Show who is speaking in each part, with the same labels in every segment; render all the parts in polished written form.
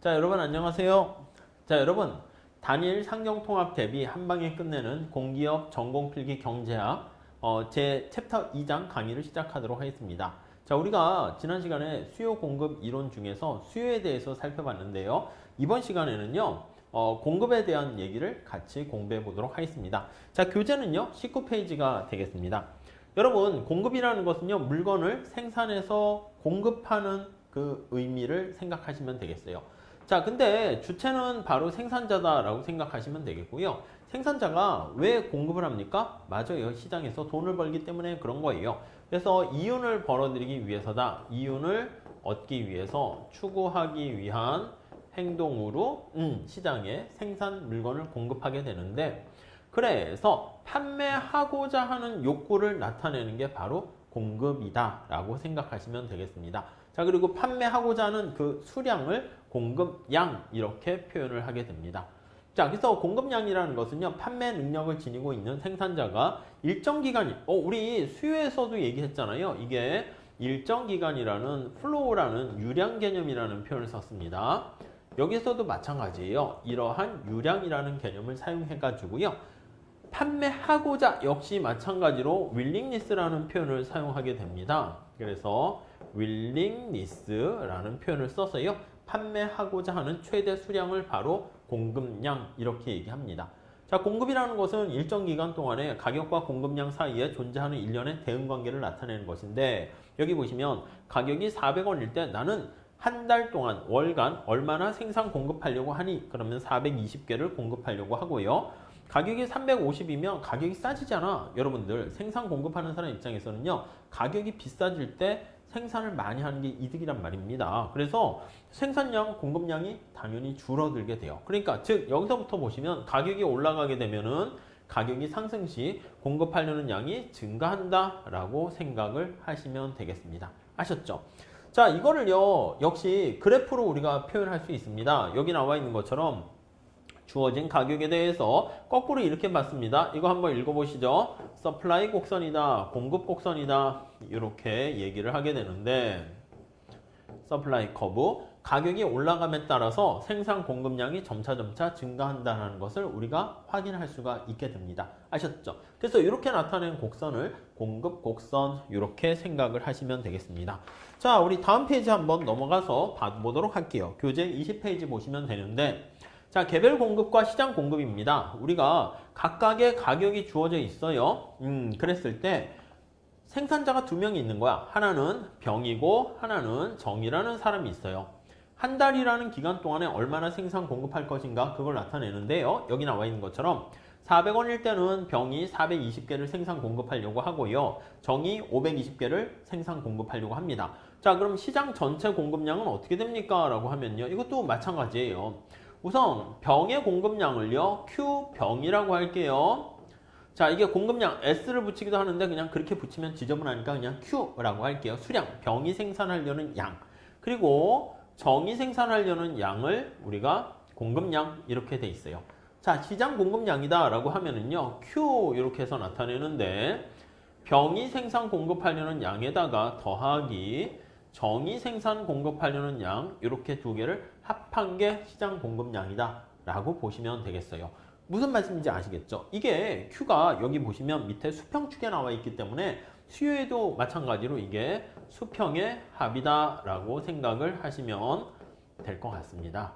Speaker 1: 자, 여러분 안녕하세요. 자, 여러분 단일 상경통합 대비 한 방에 끝내는 공기업 전공필기 경제학 제 챕터 2장 강의를 시작하도록 하겠습니다. 자, 우리가 지난 시간에 수요 공급 이론 중에서 수요에 대해서 살펴봤는데요. 이번 시간에는요. 공급에 대한 얘기를 같이 공부해 보도록 하겠습니다. 자, 교재는요. 19페이지가 되겠습니다. 여러분, 공급이라는 것은요. 물건을 생산해서 공급하는 그 의미를 생각하시면 되겠어요. 자, 근데 주체는 바로 생산자다라고 생각하시면 되겠고요. 생산자가 왜 공급을 합니까? 맞아요. 시장에서 돈을 벌기 때문에 그런 거예요. 그래서 이윤을 벌어들이기 위해서다. 이윤을 얻기 위해서 추구하기 위한 행동으로 시장에 생산 물건을 공급하게 되는데, 그래서 판매하고자 하는 욕구를 나타내는 게 바로 공급이다 라고 생각하시면 되겠습니다. 자, 그리고 판매하고자 하는 그 수량을 공급량 이렇게 표현을 하게 됩니다. 자, 그래서 공급량이라는 것은요, 판매 능력을 지니고 있는 생산자가 일정 기간, 우리 수요에서도 얘기했잖아요. 이게 일정 기간이라는 플로우라는 유량 개념이라는 표현을 썼습니다. 여기서도 마찬가지예요. 이러한 유량이라는 개념을 사용해가지고요. 판매하고자 역시 마찬가지로 willingness라는 표현을 사용하게 됩니다. 그래서 willingness라는 표현을 써서요. 판매하고자 하는 최대 수량을 바로 공급량 이렇게 얘기합니다. 자, 공급이라는 것은 일정 기간 동안에 가격과 공급량 사이에 존재하는 일련의 대응관계를 나타내는 것인데, 여기 보시면 가격이 400원일 때 나는 한 달 동안 월간 얼마나 생산 공급하려고 하니? 그러면 420개를 공급하려고 하고요. 가격이 350이면 가격이 싸지잖아. 여러분들 생산 공급하는 사람 입장에서는요. 가격이 비싸질 때 생산을 많이 하는 게 이득이란 말입니다. 그래서 생산량, 공급량이 당연히 줄어들게 돼요. 그러니까 즉 여기서부터 보시면 가격이 올라가게 되면은 가격이 상승 시 공급하려는 양이 증가한다라고 생각을 하시면 되겠습니다. 아셨죠? 자, 이거를요. 역시 그래프로 우리가 표현할 수 있습니다. 여기 나와 있는 것처럼 주어진 가격에 대해서 거꾸로 이렇게 봤습니다. 이거 한번 읽어보시죠. 서플라이 곡선이다, 공급 곡선이다 이렇게 얘기를 하게 되는데, 서플라이 커브, 가격이 올라감에 따라서 생산 공급량이 점차 증가한다는 것을 우리가 확인할 수가 있게 됩니다. 아셨죠? 그래서 이렇게 나타낸 곡선을 공급 곡선 이렇게 생각을 하시면 되겠습니다. 자, 우리 다음 페이지 한번 넘어가서 봐보도록 할게요. 교재 20페이지 보시면 되는데, 자, 개별 공급과 시장 공급입니다. 우리가 각각의 가격이 주어져 있어요. 그랬을 때 생산자가 두 명이 있는 거야. 하나는 병이고 하나는 정이라는 사람이 있어요. 한 달이라는 기간 동안에 얼마나 생산 공급할 것인가 그걸 나타내는데요. 여기 나와 있는 것처럼 400원일 때는 병이 420개를 생산 공급하려고 하고요. 정이 520개를 생산 공급하려고 합니다. 자, 그럼 시장 전체 공급량은 어떻게 됩니까? 라고 하면요. 이것도 마찬가지예요. 우선 병의 공급량을요. Q병이라고 할게요. 자, 이게 공급량 S를 붙이기도 하는데 그냥 그렇게 붙이면 지저분하니까 그냥 Q라고 할게요. 수량, 병이 생산하려는 양. 그리고 정이 생산하려는 양을 우리가 공급량 이렇게 돼 있어요. 자, 시장 공급량이다 라고 하면은요. Q 이렇게 해서 나타내는데, 병이 생산 공급하려는 양에다가 더하기 정이 생산 공급하려는 양 이렇게 두 개를 합한 게 시장 공급량이다 라고 보시면 되겠어요. 무슨 말씀인지 아시겠죠? 이게 Q가 여기 보시면 밑에 수평축에 나와 있기 때문에 수요에도 마찬가지로 이게 수평의 합이다 라고 생각을 하시면 될 것 같습니다.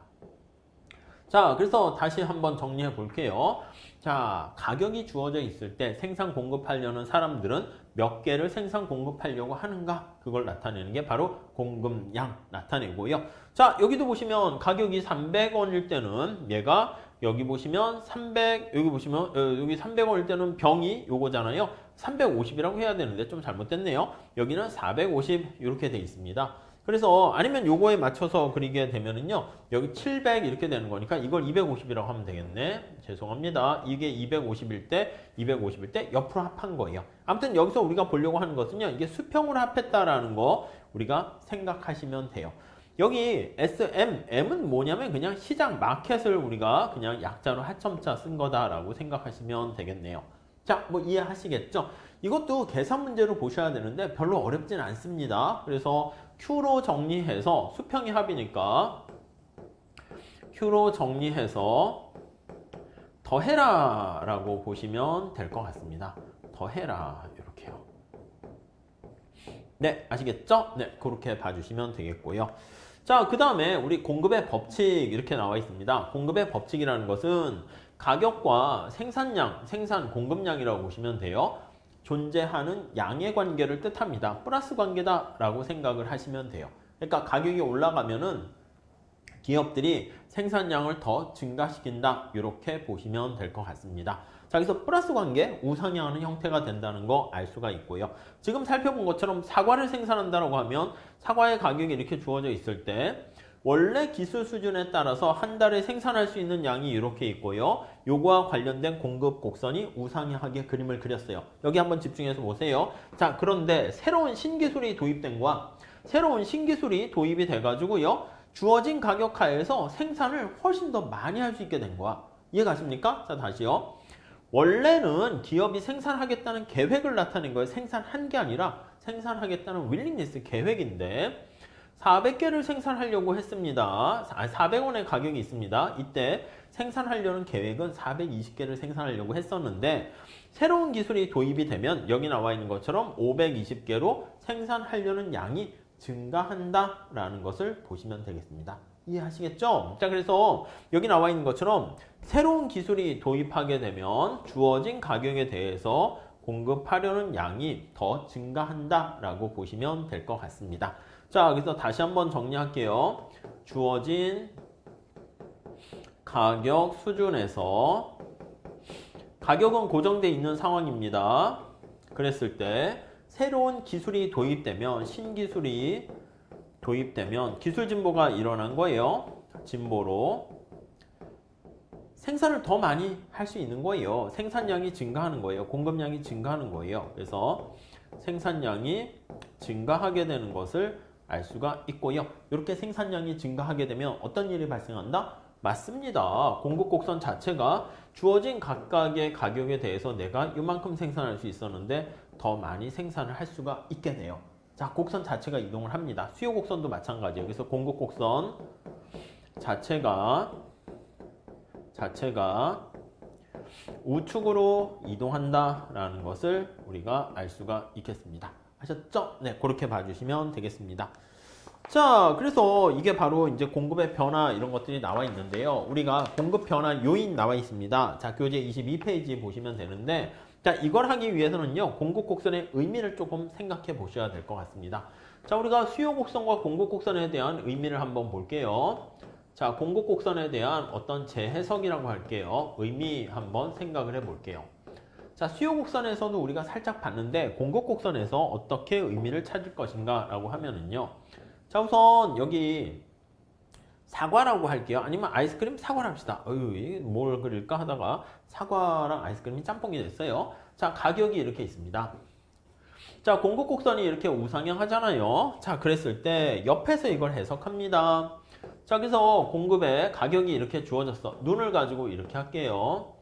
Speaker 1: 자, 그래서 다시 한번 정리해 볼게요. 자, 가격이 주어져 있을 때 생산 공급하려는 사람들은 몇 개를 생산 공급하려고 하는가? 그걸 나타내는 게 바로 공급량 나타내고요. 자, 여기도 보시면 가격이 300원일 때는 얘가 여기 보시면 300, 여기 보시면 여기 300원일 때는 병이 요거잖아요. 350이라고 해야 되는데 좀 잘못됐네요. 여기는 450 이렇게 돼 있습니다. 그래서 아니면 요거에 맞춰서 그리게 되면은요. 여기 700 이렇게 되는 거니까 이걸 250이라고 하면 되겠네. 죄송합니다. 이게 250일 때 250일 때 옆으로 합한 거예요. 아무튼 여기서 우리가 보려고 하는 것은요. 이게 수평으로 합했다라는 거 우리가 생각하시면 돼요. 여기 SM, M은 뭐냐면 그냥 시장 마켓을 우리가 그냥 약자로 하첨자 쓴 거다라고 생각하시면 되겠네요. 자, 뭐 이해하시겠죠? 이것도 계산 문제로 보셔야 되는데 별로 어렵진 않습니다. 그래서 Q로 정리해서 수평이 합이니까 Q로 정리해서 더해라 라고 보시면 될 것 같습니다. 더해라 이렇게요. 네, 아시겠죠? 네, 그렇게 봐주시면 되겠고요. 자, 그 다음에 우리 공급의 법칙 이렇게 나와 있습니다. 공급의 법칙이라는 것은 가격과 생산량, 생산 공급량이라고 보시면 돼요. 존재하는 양의 관계를 뜻합니다. 플러스 관계다라고 생각을 하시면 돼요. 그러니까 가격이 올라가면은 기업들이 생산량을 더 증가시킨다. 이렇게 보시면 될 것 같습니다. 자, 여기서 플러스 관계, 우상향하는 형태가 된다는 거 알 수가 있고요. 지금 살펴본 것처럼 사과를 생산한다고 하면 사과의 가격이 이렇게 주어져 있을 때 원래 기술 수준에 따라서 한 달에 생산할 수 있는 양이 이렇게 있고요. 요거와 관련된 공급 곡선이 우상향하게 그림을 그렸어요. 여기 한번 집중해서 보세요. 자, 그런데 새로운 신기술이 도입된 거야. 새로운 신기술이 도입이 돼가지고요. 주어진 가격 하에서 생산을 훨씬 더 많이 할 수 있게 된 거야. 이해가십니까? 자, 다시요. 원래는 기업이 생산하겠다는 계획을 나타낸 거예요. 생산한 게 아니라 생산하겠다는 윌링리스 계획인데 400개를 생산하려고 했습니다. 400원의 가격이 있습니다. 이때 생산하려는 계획은 420개를 생산하려고 했었는데 새로운 기술이 도입이 되면 여기 나와 있는 것처럼 520개로 생산하려는 양이 증가한다라는 것을 보시면 되겠습니다. 이해하시겠죠? 자, 그래서 여기 나와 있는 것처럼 새로운 기술이 도입하게 되면 주어진 가격에 대해서 공급하려는 양이 더 증가한다라고 보시면 될 것 같습니다. 자, 그래서 다시 한번 정리할게요. 주어진 가격 수준에서 가격은 고정되어 있는 상황입니다. 그랬을 때 새로운 기술이 도입되면 신기술이 도입되면 기술 진보가 일어난 거예요. 진보로 생산을 더 많이 할 수 있는 거예요. 생산량이 증가하는 거예요. 공급량이 증가하는 거예요. 그래서 생산량이 증가하게 되는 것을 알 수가 있고요. 이렇게 생산량이 증가하게 되면 어떤 일이 발생한다? 맞습니다. 공급 곡선 자체가 주어진 각각의 가격에 대해서 내가 이만큼 생산할 수 있었는데 더 많이 생산을 할 수가 있게 돼요. 자, 곡선 자체가 이동을 합니다. 수요 곡선도 마찬가지예요. 그래서 공급 곡선 자체가 우측으로 이동한다라는 것을 우리가 알 수가 있겠습니다. 아셨죠? 네, 그렇게 봐주시면 되겠습니다. 자, 그래서 이게 바로 이제 공급의 변화 이런 것들이 나와 있는데요. 우리가 공급 변화 요인 나와 있습니다. 자, 교재 22페이지 보시면 되는데, 자, 이걸 하기 위해서는요, 공급 곡선의 의미를 조금 생각해 보셔야 될 것 같습니다. 자, 우리가 수요 곡선과 공급 곡선에 대한 의미를 한번 볼게요. 자, 공급 곡선에 대한 어떤 재해석이라고 할게요. 의미 한번 생각을 해 볼게요. 자, 수요 곡선에서도 우리가 살짝 봤는데 공급 곡선에서 어떻게 의미를 찾을 것인가 라고 하면은요. 자, 우선 여기 사과라고 할게요. 아니면 아이스크림 사과를 합시다. 뭘 그릴까 하다가 사과랑 아이스크림이 짬뽕이 됐어요. 자, 가격이 이렇게 있습니다. 자, 공급 곡선이 이렇게 우상향 하잖아요. 자, 그랬을 때 옆에서 이걸 해석합니다. 자, 그래서 공급의 가격이 이렇게 주어졌어. 눈을 가지고 이렇게 할게요.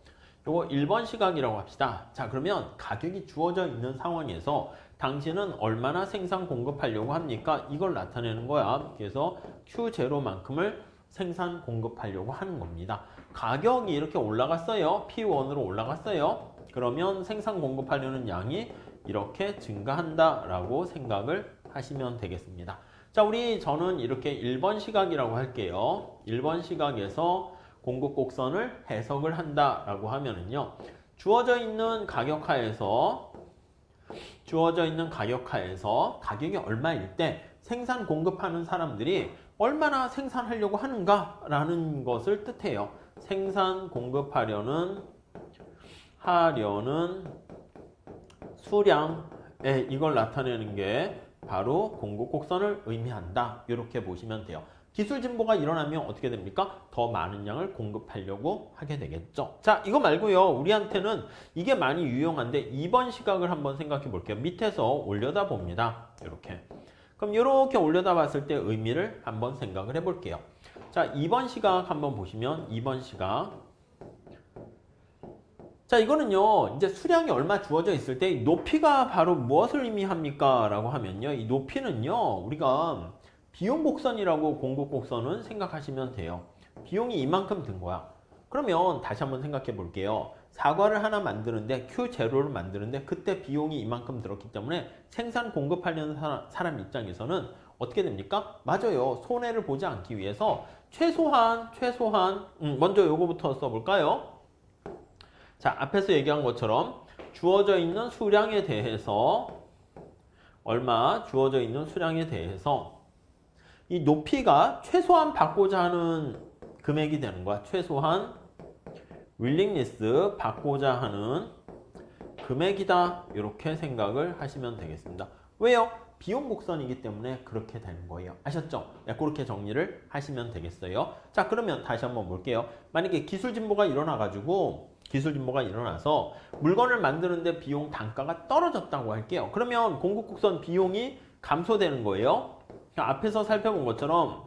Speaker 1: 요거 1번 시각이라고 합시다. 자, 그러면 가격이 주어져 있는 상황에서 당신은 얼마나 생산 공급하려고 합니까? 이걸 나타내는 거야. 그래서 Q0만큼을 생산 공급하려고 하는 겁니다. 가격이 이렇게 올라갔어요. P1으로 올라갔어요. 그러면 생산 공급하려는 양이 이렇게 증가한다라고 생각을 하시면 되겠습니다. 자, 저는 이렇게 1번 시각이라고 할게요. 1번 시각에서 공급 곡선을 해석을 한다라고 하면은요. 주어져 있는 가격하에서 가격이 얼마일 때 생산 공급하는 사람들이 얼마나 생산하려고 하는가라는 것을 뜻해요. 생산 공급하려는 수량에 이걸 나타내는 게 바로 공급 곡선을 의미한다. 이렇게 보시면 돼요. 기술 진보가 일어나면 어떻게 됩니까? 더 많은 양을 공급하려고 하게 되겠죠. 자, 이거 말고요. 우리한테는 이게 많이 유용한데 2번 시각을 한번 생각해 볼게요. 밑에서 올려다 봅니다. 이렇게. 그럼 이렇게 올려다 봤을 때 의미를 한번 생각을 해 볼게요. 자, 2번 시각 한번 보시면 2번 시각. 자, 이거는요, 이제 수량이 얼마 주어져 있을 때 높이가 바로 무엇을 의미합니까? 라고 하면요, 이 높이는요, 우리가 비용 곡선이라고 공급 곡선은 생각하시면 돼요. 비용이 이만큼 든 거야. 그러면 다시 한번 생각해 볼게요. 사과를 하나 만드는데 Q0를 만드는데 그때 비용이 이만큼 들었기 때문에 생산 공급하려는 사람 입장에서는 어떻게 됩니까? 맞아요. 손해를 보지 않기 위해서 최소한 먼저 요거부터 써볼까요? 자, 앞에서 얘기한 것처럼 주어져 있는 수량에 대해서 얼마 주어져 있는 수량에 대해서 이 높이가 최소한 받고자 하는 금액이 되는 거야. 최소한 윌링리스 받고자 하는 금액이다. 이렇게 생각을 하시면 되겠습니다. 왜요? 비용 곡선이기 때문에 그렇게 되는 거예요. 아셨죠? 네, 그렇게 정리를 하시면 되겠어요. 자, 그러면 다시 한번 볼게요. 만약에 기술 진보가 일어나서 물건을 만드는데 비용 단가가 떨어졌다고 할게요. 그러면 공급 곡선 비용이 감소되는 거예요. 앞에서 살펴본 것처럼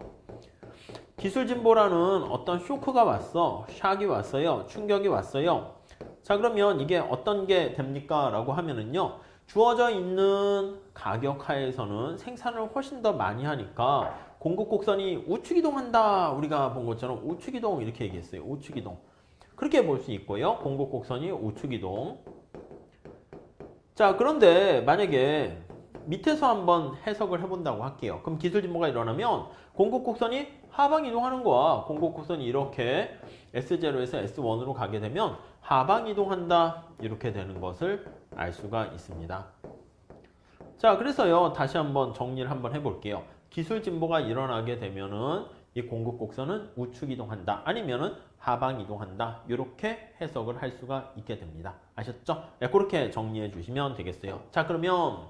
Speaker 1: 기술 진보라는 어떤 쇼크가 왔어. 샥이 왔어요. 충격이 왔어요. 자, 그러면 이게 어떤 게 됩니까? 라고 하면은요. 주어져 있는 가격 하에서는 생산을 훨씬 더 많이 하니까 공급 곡선이 우측 이동한다. 우리가 본 것처럼 우측 이동 이렇게 얘기했어요. 우측 이동. 그렇게 볼 수 있고요. 공급 곡선이 우측 이동. 자, 그런데 만약에 밑에서 한번 해석을 해본다고 할게요. 그럼 기술 진보가 일어나면 공급 곡선이 하방 이동하는 거야. 공급 곡선이 이렇게 S0에서 S1으로 가게 되면 하방 이동한다. 이렇게 되는 것을 알 수가 있습니다. 자, 그래서요. 다시 한번 정리를 한번 해볼게요. 기술 진보가 일어나게 되면은 이 공급 곡선은 우측 이동한다. 아니면은 하방 이동한다. 이렇게 해석을 할 수가 있게 됩니다. 아셨죠? 네, 그렇게 정리해 주시면 되겠어요. 자, 그러면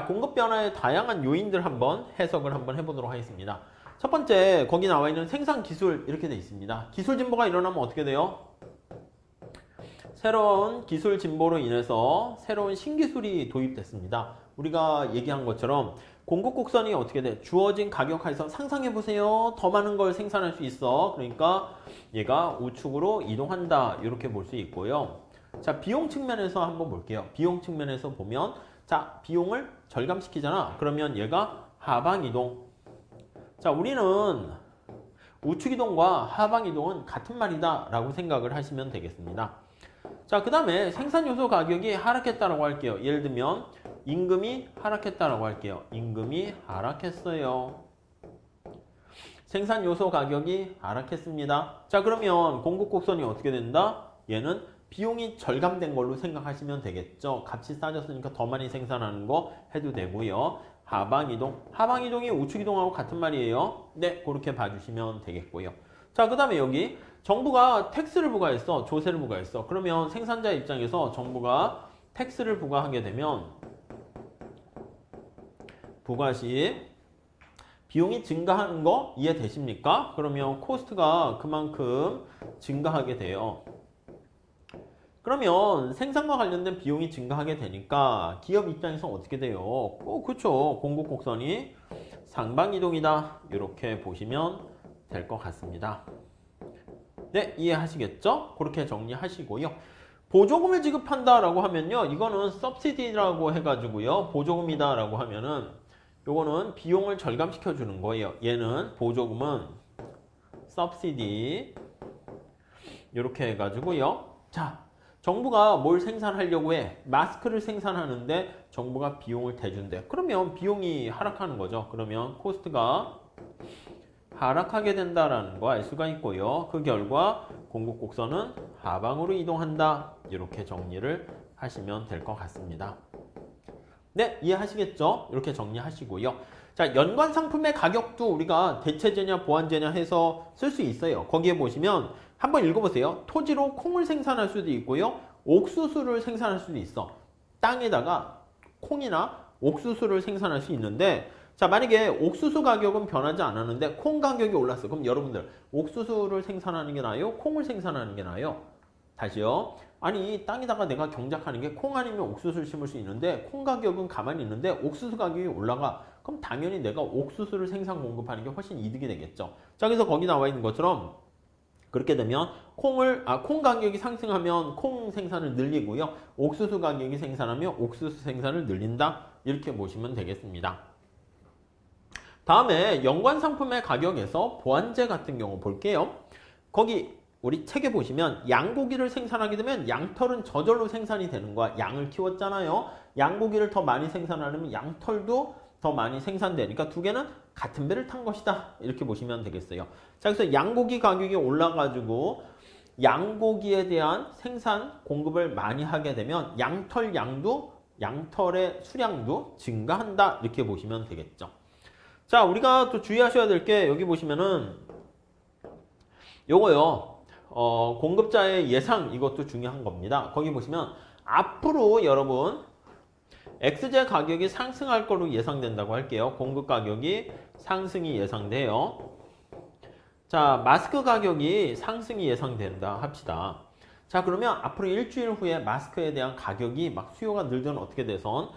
Speaker 1: 공급 변화의 다양한 요인들 한번 해석을 한번 해보도록 하겠습니다. 첫 번째, 거기 나와 있는 생산 기술 이렇게 돼 있습니다. 기술 진보가 일어나면 어떻게 돼요? 새로운 기술 진보로 인해서 새로운 신기술이 도입됐습니다. 우리가 얘기한 것처럼 공급 곡선이 어떻게 돼? 주어진 가격 하에서 상상해 보세요. 더 많은 걸 생산할 수 있어. 그러니까 얘가 우측으로 이동한다. 이렇게 볼 수 있고요. 자, 비용 측면에서 한번 볼게요. 비용 측면에서 보면 자, 비용을 절감시키잖아. 그러면 얘가 하방 이동. 자, 우리는 우측 이동과 하방 이동은 같은 말이다 라고 생각을 하시면 되겠습니다. 자, 그 다음에 생산 요소 가격이 하락했다라고 할게요. 예를 들면 임금이 하락했다라고 할게요. 임금이 하락했어요. 생산 요소 가격이 하락했습니다. 자, 그러면 공급 곡선이 어떻게 된다? 얘는 비용이 절감된 걸로 생각하시면 되겠죠. 값이 싸졌으니까 더 많이 생산하는 거 해도 되고요. 하방 이동. 하방 이동이 우측 이동하고 같은 말이에요. 네, 그렇게 봐주시면 되겠고요. 자, 그 다음에 여기 정부가 텍스를 부과했어. 조세를 부과했어. 그러면 생산자 입장에서 정부가 텍스를 부과하게 되면 부과 시 비용이 증가하는 거 이해되십니까? 그러면 코스트가 그만큼 증가하게 돼요. 그러면 생산과 관련된 비용이 증가하게 되니까 기업 입장에서 어떻게 돼요? 그렇죠. 공급 곡선이 상방 이동이다. 이렇게 보시면 될 것 같습니다. 네, 이해하시겠죠? 그렇게 정리하시고요. 보조금을 지급한다라고 하면요. 이거는 subsidy라고 해가지고요. 보조금이다라고 하면은 요거는 비용을 절감시켜 주는 거예요. 얘는 보조금은 subsidy 이렇게 해가지고요. 자, 정부가 뭘 생산하려고 해? 마스크를 생산하는데 정부가 비용을 대준대. 그러면 비용이 하락하는 거죠. 그러면 코스트가 하락하게 된다라는 거 알 수가 있고요. 그 결과 공급 곡선은 하방으로 이동한다. 이렇게 정리를 하시면 될 것 같습니다. 네, 이해하시겠죠? 이렇게 정리하시고요. 자, 연관 상품의 가격도 우리가 대체제냐 보완제냐 해서 쓸 수 있어요. 거기에 보시면 한번 읽어보세요. 토지로 콩을 생산할 수도 있고요. 옥수수를 생산할 수도 있어. 땅에다가 콩이나 옥수수를 생산할 수 있는데 자, 만약에 옥수수 가격은 변하지 않았는데 콩 가격이 올랐어. 그럼 여러분들 옥수수를 생산하는 게 나아요? 콩을 생산하는 게 나아요? 다시요. 아니, 땅에다가 내가 경작하는 게 콩 아니면 옥수수를 심을 수 있는데 콩 가격은 가만히 있는데 옥수수 가격이 올라가. 그럼 당연히 내가 옥수수를 생산 공급하는 게 훨씬 이득이 되겠죠. 자, 그래서 거기 나와 있는 것처럼 그렇게 되면 콩 가격이 상승하면 콩 생산을 늘리고요. 옥수수 가격이 생산하면 옥수수 생산을 늘린다. 이렇게 보시면 되겠습니다. 다음에 연관 상품의 가격에서 보완제 같은 경우 볼게요. 거기 우리 책에 보시면 양고기를 생산하게 되면 양털은 저절로 생산이 되는 거야. 양을 키웠잖아요. 양고기를 더 많이 생산하려면 양털도 더 많이 생산되니까 두 개는 같은 배를 탄 것이다. 이렇게 보시면 되겠어요. 자, 그래서 양고기 가격이 올라가지고 양고기에 대한 생산 공급을 많이 하게 되면 양털의 수량도 증가한다. 이렇게 보시면 되겠죠. 자, 우리가 또 주의하셔야 될 게 여기 보시면은 요거요. 공급자의 예상 이것도 중요한 겁니다. 거기 보시면 앞으로 여러분 XZ 가격이 상승할 거로 예상된다고 할게요. 공급 가격이 상승이 예상돼요. 자, 마스크 가격이 상승이 예상된다 합시다. 자, 그러면 앞으로 일주일 후에 마스크에 대한 가격이 막 수요가 늘든 어떻게 돼선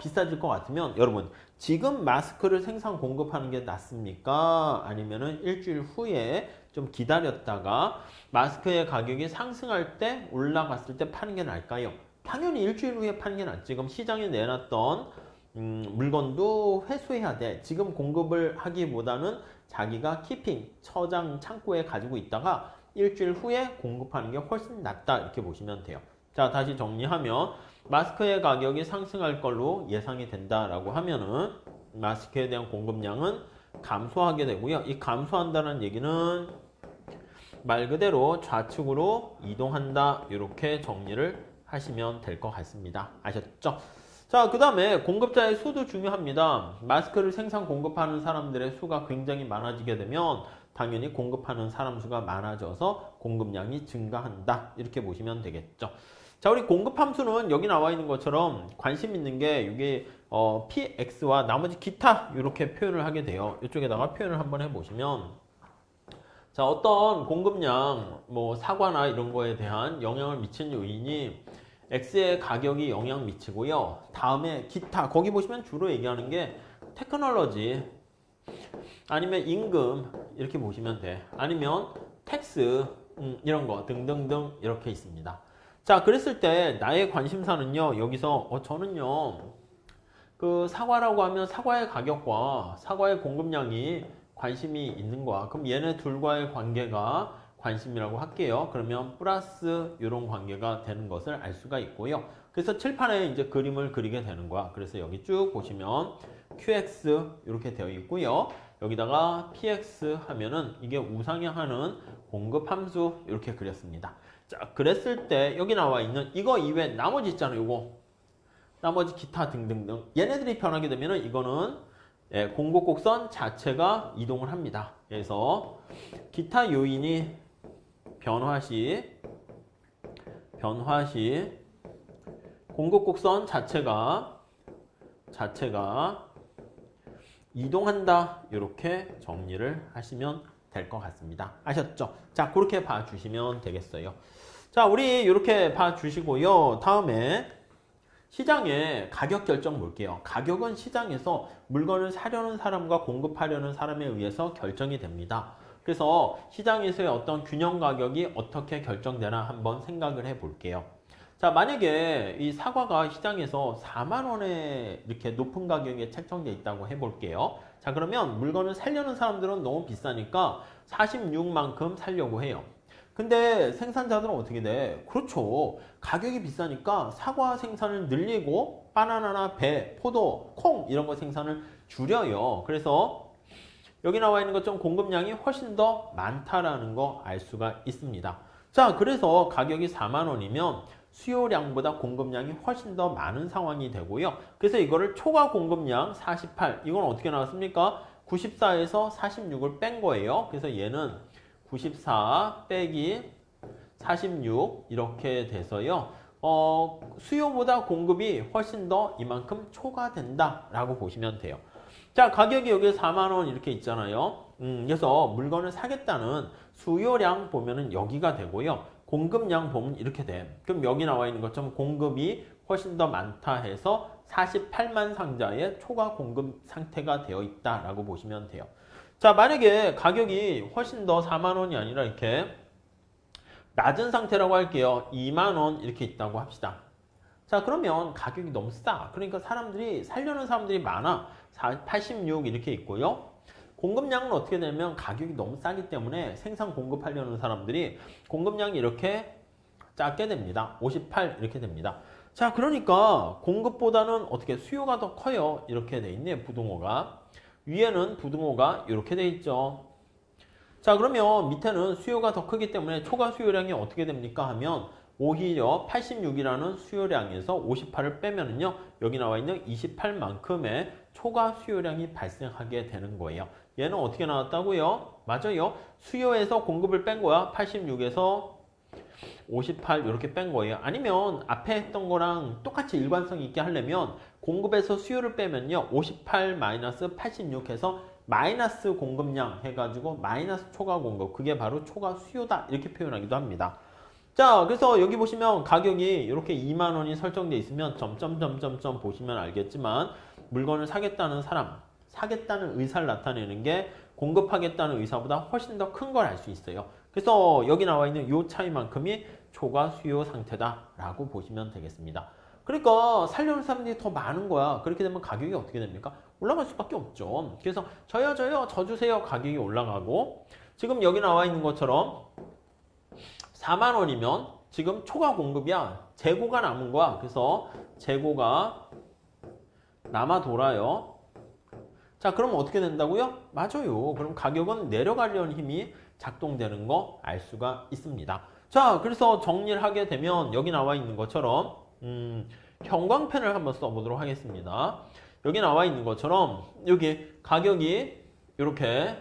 Speaker 1: 비싸질 것 같으면 여러분 지금 마스크를 생산 공급하는 게 낫습니까? 아니면은 일주일 후에 좀 기다렸다가 마스크의 가격이 상승할 때 올라갔을 때 파는 게 나을까요? 당연히 일주일 후에 파는 게 낫지. 그럼 시장에 내놨던 물건도 회수해야 돼. 지금 공급을 하기보다는 자기가 키핑, 처장, 창고에 가지고 있다가 일주일 후에 공급하는 게 훨씬 낫다. 이렇게 보시면 돼요. 자, 다시 정리하면 마스크의 가격이 상승할 걸로 예상이 된다라고 하면은 마스크에 대한 공급량은 감소하게 되고요. 이 감소한다는 얘기는 말 그대로 좌측으로 이동한다. 이렇게 정리를 하시면 될 것 같습니다. 아셨죠? 자, 그 다음에 공급자의 수도 중요합니다. 마스크를 생산 공급하는 사람들의 수가 굉장히 많아지게 되면 당연히 공급하는 사람 수가 많아져서 공급량이 증가한다. 이렇게 보시면 되겠죠. 자, 우리 공급 함수는 여기 나와 있는 것처럼 관심 있는 게 이게 PX와 나머지 기타 이렇게 표현을 하게 돼요. 이쪽에다가 표현을 한번 해보시면 자, 어떤 공급량, 뭐 사과나 이런 거에 대한 영향을 미치는 요인이 X의 가격이 영향 미치고요. 다음에 기타, 거기 보시면 주로 얘기하는 게 테크놀로지, 아니면 임금 이렇게 보시면 돼. 아니면 텍스 이런 거 등등등 이렇게 있습니다. 자, 그랬을 때 나의 관심사는요. 여기서 저는요. 그 사과라고 하면 사과의 가격과 사과의 공급량이 관심이 있는 거야. 그럼 얘네 둘과의 관계가 관심이라고 할게요. 그러면 플러스 이런 관계가 되는 것을 알 수가 있고요. 그래서 칠판에 이제 그림을 그리게 되는 거야. 그래서 여기 쭉 보시면 QX 이렇게 되어 있고요. 여기다가 PX 하면은 이게 우상향하는 공급 함수 이렇게 그렸습니다. 자, 그랬을 때 여기 나와 있는 이거 이외에 나머지 있잖아요. 이거 나머지 기타 등등등 얘네들이 변하게 되면은 이거는 공급 곡선 자체가 이동을 합니다. 그래서 기타 요인이 변화 시 공급 곡선 자체가 이동한다. 이렇게 정리를 하시면 될 것 같습니다. 아셨죠? 자, 그렇게 봐주시면 되겠어요. 자, 우리 이렇게 봐주시고요. 다음에 시장의 가격 결정 볼게요. 가격은 시장에서 물건을 사려는 사람과 공급하려는 사람에 의해서 결정이 됩니다. 그래서 시장에서의 어떤 균형 가격이 어떻게 결정되나 한번 생각을 해 볼게요. 자, 만약에 이 사과가 시장에서 4만 원에 이렇게 높은 가격에 책정되어 있다고 해 볼게요. 자, 그러면 물건을 사려는 사람들은 너무 비싸니까 46만큼 사려고 해요. 근데 생산자들은 어떻게 돼? 그렇죠. 가격이 비싸니까 사과 생산을 늘리고 바나나나 배, 포도, 콩 이런 거 생산을 줄여요. 그래서 여기 나와 있는 것처럼 공급량이 훨씬 더 많다라는 거 알 수가 있습니다. 자, 그래서 가격이 4만 원이면 수요량보다 공급량이 훨씬 더 많은 상황이 되고요. 그래서 이거를 초과 공급량 48, 이건 어떻게 나왔습니까? 94에서 46을 뺀 거예요. 그래서 얘는 94 빼기 46 이렇게 돼서요. 수요보다 공급이 훨씬 더 이만큼 초과된다 라고 보시면 돼요. 자, 가격이 여기 4만 원 이렇게 있잖아요. 그래서 물건을 사겠다는 수요량 보면은 여기가 되고요. 공급량 보면 이렇게 돼. 그럼 여기 나와 있는 것처럼 공급이 훨씬 더 많다 해서 48만 상자의 초과 공급 상태가 되어 있다라고 보시면 돼요. 자, 만약에 가격이 훨씬 더 4만 원이 아니라 이렇게 낮은 상태라고 할게요. 2만 원 이렇게 있다고 합시다. 자, 그러면 가격이 너무 싸. 그러니까 사람들이 사려는 사람들이 많아. 86 이렇게 있고요. 공급량은 어떻게 되면 가격이 너무 싸기 때문에 생산 공급하려는 사람들이 공급량이 이렇게 작게 됩니다. 58 이렇게 됩니다. 자, 그러니까 공급보다는 어떻게 수요가 더 커요. 이렇게 돼 있네요. 부등호가. 위에는 부등호가 이렇게 돼 있죠. 자, 그러면 밑에는 수요가 더 크기 때문에 초과 수요량이 어떻게 됩니까 하면 오히려 86이라는 수요량에서 58을 빼면은요, 여기 나와 있는 28만큼의 초과 수요량이 발생하게 되는 거예요. 얘는 어떻게 나왔다고요? 맞아요. 수요에서 공급을 뺀 거야. 86에서 58 이렇게 뺀 거예요. 아니면 앞에 했던 거랑 똑같이 일관성 있게 하려면 공급에서 수요를 빼면요, 58-86 해서 마이너스 공급량 해가지고 마이너스 초과 공급, 그게 바로 초과 수요다 이렇게 표현하기도 합니다. 자, 그래서 여기 보시면 가격이 이렇게 2만 원이 설정되어 있으면 점점점점점 보시면 알겠지만 물건을 사겠다는 사람, 사겠다는 의사를 나타내는 게 공급하겠다는 의사보다 훨씬 더 큰 걸 알 수 있어요. 그래서 여기 나와 있는 이 차이만큼이 초과 수요 상태다라고 보시면 되겠습니다. 그러니까 살려는 사람들이 더 많은 거야. 그렇게 되면 가격이 어떻게 됩니까? 올라갈 수밖에 없죠. 그래서 저요 저 주세요 가격이 올라가고, 지금 여기 나와 있는 것처럼 4만 원이면 지금 초과 공급이야. 재고가 남은 거야. 그래서 재고가 남아 돌아요. 자, 그럼 어떻게 된다고요? 맞아요. 그럼 가격은 내려가려는 힘이 작동되는 거 알 수가 있습니다. 자, 그래서 정리를 하게 되면 여기 나와 있는 것처럼 형광펜을 한번 써보도록 하겠습니다. 여기 나와 있는 것처럼 여기 가격이 이렇게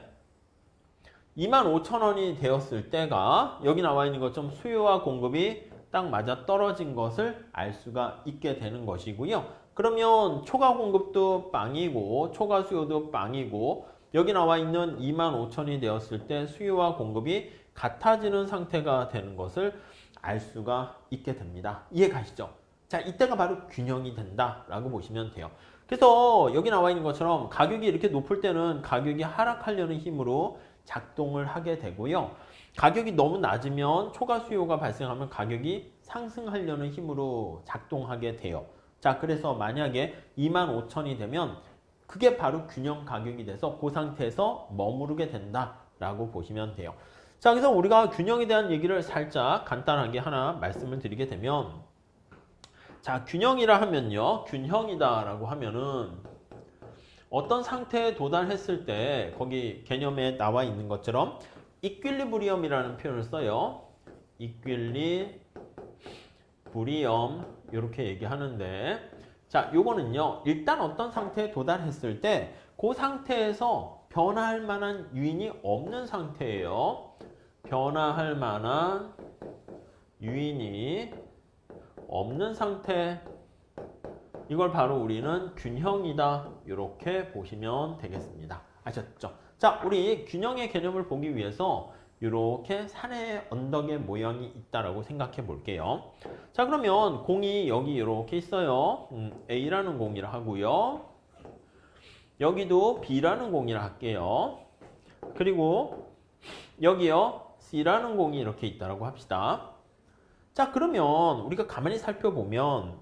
Speaker 1: 25,000원이 되었을 때가 여기 나와 있는 것처럼 수요와 공급이 딱 맞아 떨어진 것을 알 수가 있게 되는 것이고요. 그러면 초과 공급도 빵이고 초과 수요도 빵이고 여기 나와 있는 25,000원이 되었을 때 수요와 공급이 같아지는 상태가 되는 것을 알 수가 있게 됩니다. 이해 가시죠? 자, 이때가 바로 균형이 된다라고 보시면 돼요. 그래서 여기 나와 있는 것처럼 가격이 이렇게 높을 때는 가격이 하락하려는 힘으로 작동을 하게 되고요. 가격이 너무 낮으면 초과 수요가 발생하면 가격이 상승하려는 힘으로 작동하게 돼요. 자, 그래서 만약에 25,000원이 되면 그게 바로 균형 가격이 돼서 그 상태에서 머무르게 된다라고 보시면 돼요. 자, 그래서 우리가 균형에 대한 얘기를 살짝 간단하게 하나 말씀을 드리게 되면, 자, 균형이라 하면요, 균형이다라고 하면은 어떤 상태에 도달했을 때 거기 개념에 나와 있는 것처럼 이퀄리브리엄이라는 표현을 써요. 이퀄리브리엄 이렇게 얘기하는데, 자, 요거는요, 일단 어떤 상태에 도달했을 때 그 상태에서 변화할 만한 요인이 없는 상태예요. 변화할 만한 요인이 없는 상태, 이걸 바로 우리는 균형이다 이렇게 보시면 되겠습니다. 아셨죠? 자, 우리 균형의 개념을 보기 위해서 이렇게 산의 언덕의 모양이 있다라고 생각해 볼게요. 자, 그러면 공이 여기 이렇게 있어요. A라는 공이라 하고요. 여기도 B라는 공이라 할게요. 그리고 여기요, C라는 공이 이렇게 있다라고 합시다. 자, 그러면 우리가 가만히 살펴보면,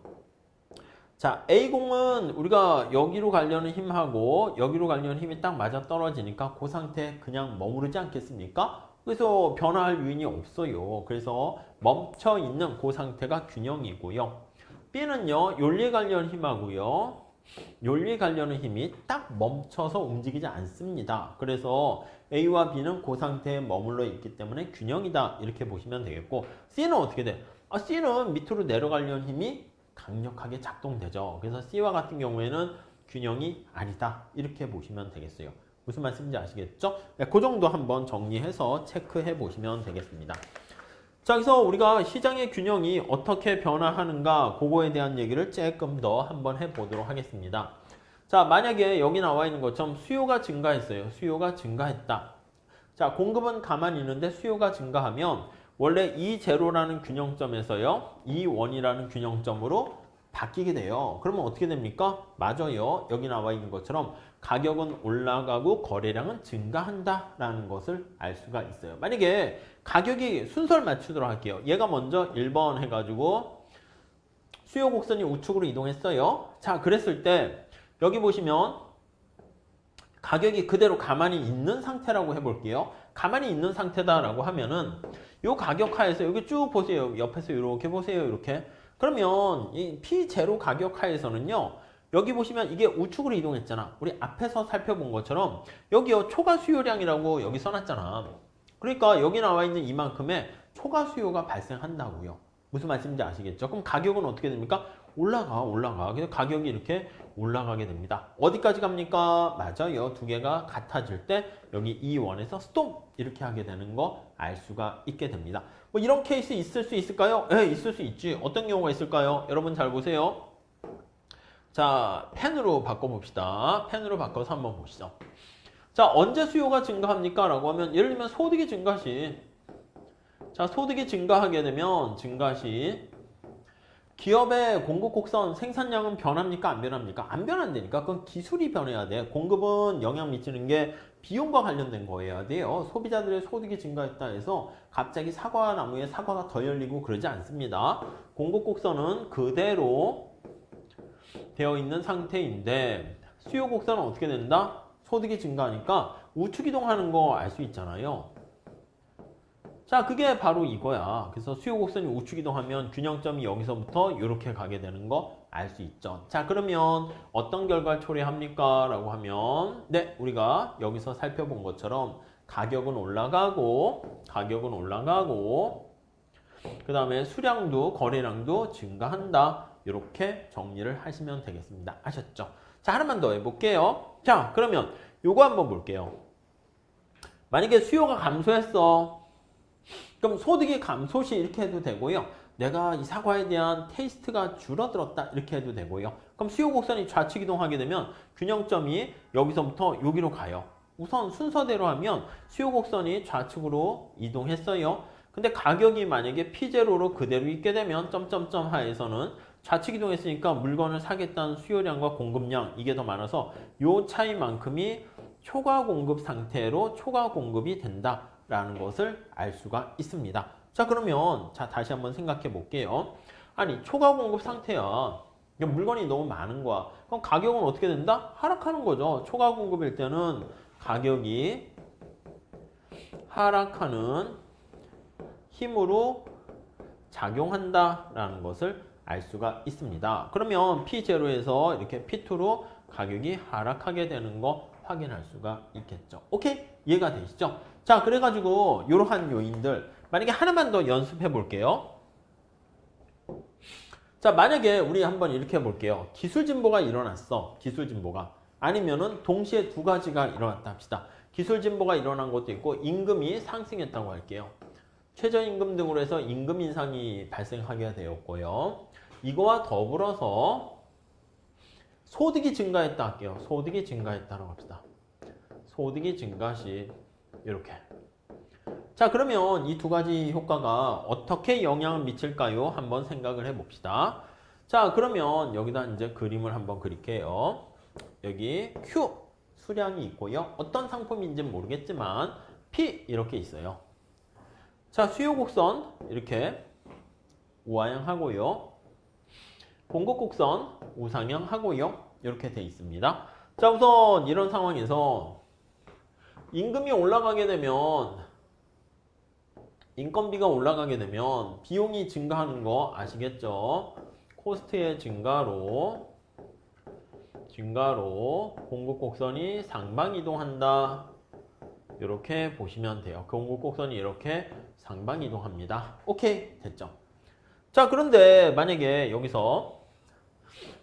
Speaker 1: 자, A공은 우리가 여기로 가려는 힘하고 여기로 가려는 힘이 딱 맞아 떨어지니까 그 상태에 그냥 머무르지 않겠습니까? 그래서 변화할 요인이 없어요. 그래서 멈춰 있는 그 상태가 균형이고요. B는요, 요리에 가려는 힘하고요, 요리에 가려는 힘이 딱 멈춰서 움직이지 않습니다. 그래서 A와 B는 그 상태에 머물러 있기 때문에 균형이다 이렇게 보시면 되겠고, C는 어떻게 돼? C는 밑으로 내려가려는 힘이 강력하게 작동되죠. 그래서 C와 같은 경우에는 균형이 아니다 이렇게 보시면 되겠어요. 무슨 말씀인지 아시겠죠? 네, 그 정도 한번 정리해서 체크해 보시면 되겠습니다. 자, 그래서 우리가 시장의 균형이 어떻게 변화하는가 그거에 대한 얘기를 조금 더 한번 해보도록 하겠습니다. 자, 만약에 여기 나와 있는 것처럼 수요가 증가했어요. 수요가 증가했다. 자, 공급은 가만히 있는데 수요가 증가하면 원래 E0라는 균형점에서요, E1이라는 균형점으로 바뀌게 돼요. 그러면 어떻게 됩니까? 맞아요. 여기 나와 있는 것처럼 가격은 올라가고 거래량은 증가한다라는 것을 알 수가 있어요. 만약에 가격이 순서를 맞추도록 할게요. 얘가 먼저 1번 해가지고 수요 곡선이 우측으로 이동했어요. 자, 그랬을 때 여기 보시면 가격이 그대로 가만히 있는 상태라고 해볼게요. 가만히 있는 상태다라고 하면은 요 가격 하에서 여기 쭉 보세요. 옆에서 이렇게 보세요. 이렇게. 그러면 이 P0 가격 하에서는요. 여기 보시면 이게 우측으로 이동했잖아. 우리 앞에서 살펴본 것처럼 여기요. 초과 수요량이라고 여기 써놨잖아. 그러니까 여기 나와 있는 이만큼의 초과 수요가 발생한다고요. 무슨 말씀인지 아시겠죠? 그럼 가격은 어떻게 됩니까? 올라가. 그래서 가격이 이렇게 올라가게 됩니다. 어디까지 갑니까? 맞아요. 두 개가 같아질 때 여기 이 원에서 스톱 이렇게 하게 되는 거 알 수가 있게 됩니다. 뭐 이런 케이스 있을 수 있을까요? 네, 있을 수 있지. 어떤 경우가 있을까요? 여러분 잘 보세요. 자, 펜으로 바꿔봅시다. 펜으로 바꿔서 한번 보시죠. 자, 언제 수요가 증가합니까? 라고 하면 예를 들면 소득이 증가시. 자, 소득이 증가하게 되면 증가시 기업의 공급 곡선 생산량은 변합니까? 안 변합니까? 안 변한다니까. 그건 기술이 변해야 돼. 공급은 영향 미치는 게 비용과 관련된 거여야 돼요. 소비자들의 소득이 증가했다 해서 갑자기 사과 나무에 사과가 더 열리고 그러지 않습니다. 공급 곡선은 그대로 되어 있는 상태인데 수요 곡선은 어떻게 된다? 소득이 증가하니까 우측 이동하는 거 알 수 있잖아요. 자, 그게 바로 이거야. 그래서 수요 곡선이 우측 이동하면 균형점이 여기서부터 이렇게 가게 되는 거 알 수 있죠. 자, 그러면 어떤 결과를 초래합니까? 라고 하면 네, 우리가 여기서 살펴본 것처럼 가격은 올라가고 그 다음에 수량도 거래량도 증가한다. 이렇게 정리를 하시면 되겠습니다. 아셨죠? 자, 하나만 더 해볼게요. 자, 그러면 요거 한번 볼게요. 만약에 수요가 감소했어. 그럼 소득이 감소시 이렇게 해도 되고요. 내가 이 사과에 대한 테이스트가 줄어들었다 이렇게 해도 되고요. 그럼 수요 곡선이 좌측 이동하게 되면 균형점이 여기서부터 여기로 가요. 우선 순서대로 하면 수요 곡선이 좌측으로 이동했어요. 근데 가격이 만약에 P0로 그대로 있게 되면 점점점 하에서는 좌측 이동했으니까 물건을 사겠다는 수요량과 공급량 이게 더 많아서 요 차이만큼이 초과 공급 상태로 초과 공급이 된다라는 것을 알 수가 있습니다. 자, 그러면 자 다시 한번 생각해 볼게요. 아니 초과 공급 상태야. 물건이 너무 많은 거야. 그럼 가격은 어떻게 된다? 하락하는 거죠. 초과 공급일 때는 가격이 하락하는 힘으로 작용한다라는 것을 알 수가 있습니다. 그러면 P0에서 이렇게 P2로 가격이 하락하게 되는 거 확인할 수가 있겠죠. 오케이? 이해가 되시죠? 자, 그래가지고 이러한 요인들 만약에 하나만 더 연습해 볼게요. 자, 만약에 우리 한번 이렇게 해볼게요. 기술 진보가 일어났어. 기술 진보가. 아니면은 동시에 두 가지가 일어났다 합시다. 기술 진보가 일어난 것도 있고 임금이 상승했다고 할게요. 최저임금 등으로 해서 임금 인상이 발생하게 되었고요. 이거와 더불어서 소득이 증가했다 할게요. 소득이 증가했다라고 합시다. 소득이 증가시 이렇게. 자, 그러면 이 두 가지 효과가 어떻게 영향을 미칠까요? 한번 생각을 해봅시다. 자, 그러면 여기다 이제 그림을 한번 그릴게요. 여기 Q 수량이 있고요. 어떤 상품인지는 모르겠지만 P 이렇게 있어요. 자, 수요 곡선 이렇게 우하향 하고요. 공급 곡선 우상향 하고요. 이렇게 돼 있습니다. 자, 우선 이런 상황에서 임금이 올라가게 되면 인건비가 올라가게 되면 비용이 증가하는 거 아시겠죠? 코스트의 증가로 공급 곡선이 상방 이동한다. 이렇게 보시면 돼요. 공급 곡선이 이렇게 상방 이동합니다. 오케이, 됐죠? 자, 그런데 만약에 여기서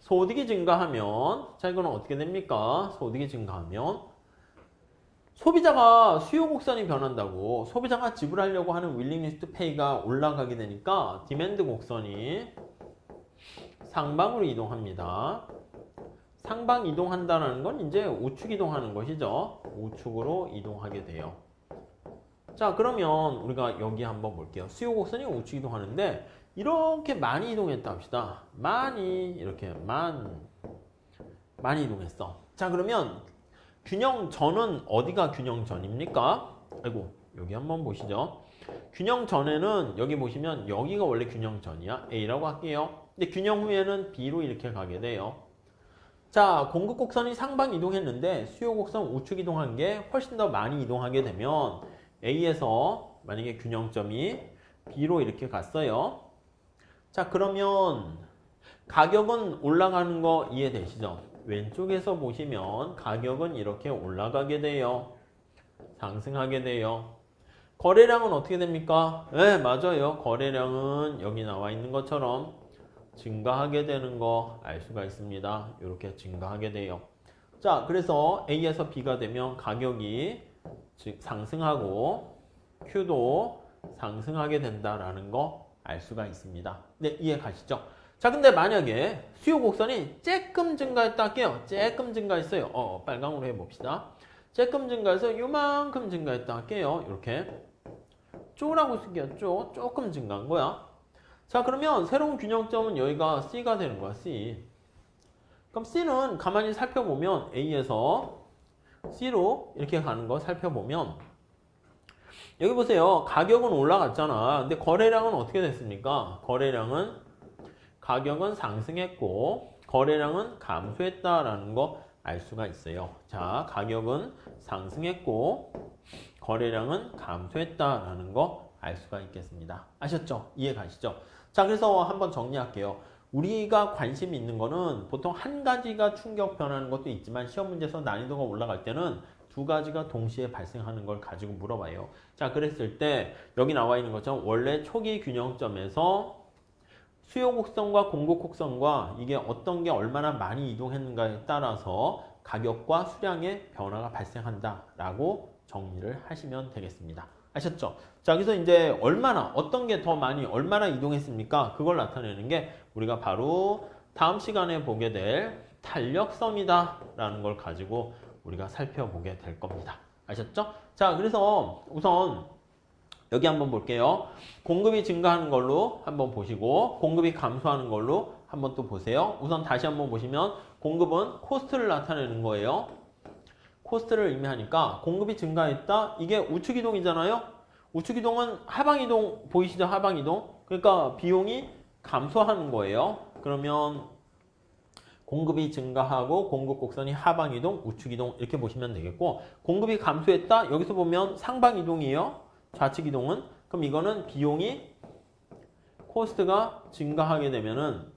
Speaker 1: 소득이 증가하면 자, 이거는 어떻게 됩니까? 소득이 증가하면 소비자가 수요 곡선이 변한다고 소비자가 지불하려고 하는 willingness to pay가 올라가게 되니까 디맨드 곡선이 상방으로 이동합니다. 상방 이동한다는 건 이제 우측 이동하는 것이죠. 우측으로 이동하게 돼요. 자, 그러면 우리가 여기 한번 볼게요. 수요 곡선이 우측 이동하는데 이렇게 많이 이동했다 합시다. 많이 이동했어. 자, 그러면 균형전은 어디가 균형전입니까? 아이고, 여기 한번 보시죠. 균형전에는 여기 보시면 여기가 원래 균형전이야. A라고 할게요. 근데 균형 후에는 B로 이렇게 가게 돼요. 자, 공급 곡선이 상방 이동했는데 수요 곡선 우측 이동한 게 훨씬 더 많이 이동하게 되면 A에서 만약에 균형점이 B로 이렇게 갔어요. 자, 그러면 가격은 올라가는 거 이해되시죠? 왼쪽에서 보시면 가격은 이렇게 올라가게 돼요. 상승하게 돼요. 거래량은 어떻게 됩니까? 네, 맞아요. 거래량은 여기 나와 있는 것처럼 증가하게 되는 거 알 수가 있습니다. 이렇게 증가하게 돼요. 자, 그래서 A에서 B가 되면 가격이 즉 상승하고 Q도 상승하게 된다라는 거 알 수가 있습니다. 네, 이해 가시죠? 자, 근데 만약에 수요 곡선이 조금 증가했다 할게요. 조금 증가했어요. 빨강으로 해봅시다. 조금 증가해서 요만큼 증가했다 할게요. 이렇게 쪼라고 쓸게요. 조금 증가한 거야. 자, 그러면 새로운 균형점은 여기가 C가 되는 거야. C. 그럼 C는 가만히 살펴보면 A에서 C로 이렇게 가는 거 살펴보면 여기 보세요. 가격은 올라갔잖아. 근데 거래량은 어떻게 됐습니까? 가격은 상승했고 거래량은 감소했다라는 거 알 수가 있어요. 자, 가격은 상승했고 거래량은 감소했다라는 거 알 수가 있겠습니다. 아셨죠? 이해 가시죠? 자, 그래서 한번 정리할게요. 우리가 관심 있는 거는 보통 한 가지가 충격 변하는 것도 있지만 시험 문제에서 난이도가 올라갈 때는 두 가지가 동시에 발생하는 걸 가지고 물어봐요. 자, 그랬을 때 여기 나와 있는 것처럼 원래 초기 균형점에서 수요 곡선과 공급 곡선과 이게 어떤 게 얼마나 많이 이동했는가에 따라서 가격과 수량의 변화가 발생한다라고 정리를 하시면 되겠습니다. 아셨죠? 자, 그래서 이제 어떤 게 더 많이 얼마나 이동했습니까? 그걸 나타내는 게 우리가 바로 다음 시간에 보게 될 탄력성이다 라는 걸 가지고 우리가 살펴보게 될 겁니다. 아셨죠? 자, 그래서 우선 여기 한번 볼게요. 공급이 증가하는 걸로 한번 보시고 공급이 감소하는 걸로 한번 또 보세요. 우선 다시 한번 보시면 공급은 코스트를 나타내는 거예요. 코스트를 의미하니까 공급이 증가했다. 이게 우측 이동이잖아요. 우측 이동은 하방 이동 보이시죠? 하방 이동. 그러니까 비용이 감소하는 거예요. 그러면 공급이 증가하고 공급 곡선이 하방 이동, 우측 이동 이렇게 보시면 되겠고 공급이 감소했다. 여기서 보면 상방 이동이에요. 좌측 이동은. 그럼 이거는 비용이 코스트가 증가하게 되면은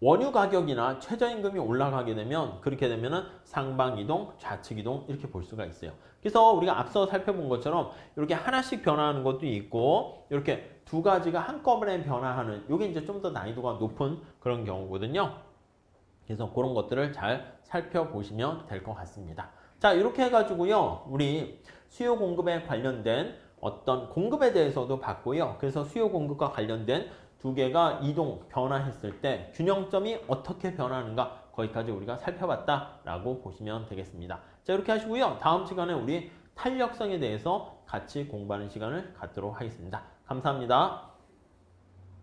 Speaker 1: 원유 가격이나 최저임금이 올라가게 되면 그렇게 되면은 상방 이동, 좌측 이동 이렇게 볼 수가 있어요. 그래서 우리가 앞서 살펴본 것처럼 이렇게 하나씩 변화하는 것도 있고 이렇게 두 가지가 한꺼번에 변화하는 이게 이제 좀 더 난이도가 높은 그런 경우거든요. 그래서 그런 것들을 잘 살펴보시면 될 것 같습니다. 자, 이렇게 해가지고요. 우리 수요 공급에 관련된 어떤 공급에 대해서도 봤고요. 그래서 수요 공급과 관련된 두 개가 이동, 변화했을 때 균형점이 어떻게 변하는가 거기까지 우리가 살펴봤다라고 보시면 되겠습니다. 자, 이렇게 하시고요. 다음 시간에 우리 탄력성에 대해서 같이 공부하는 시간을 갖도록 하겠습니다. 감사합니다.